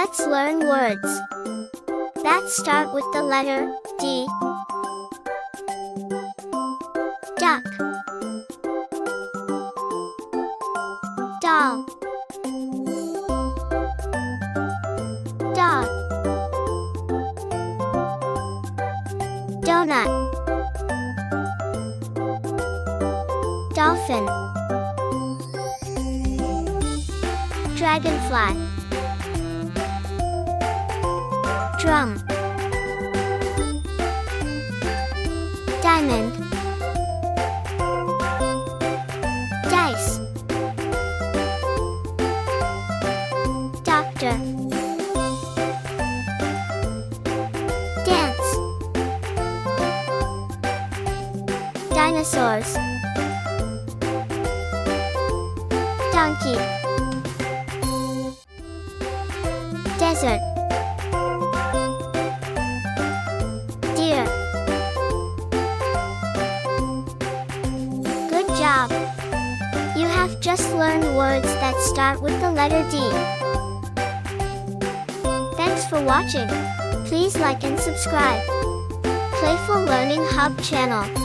Let's learn words that start with the letter D. Duck, doll, dog, donut, dolphin, dragonfly, drum, diamond, dice, doctor, dance, dinosaurs, donkey, desert, deer. Good job! You have just learned words that start with the letter D. Thanks for watching. Please like and subscribe. Playful Learning Hub channel.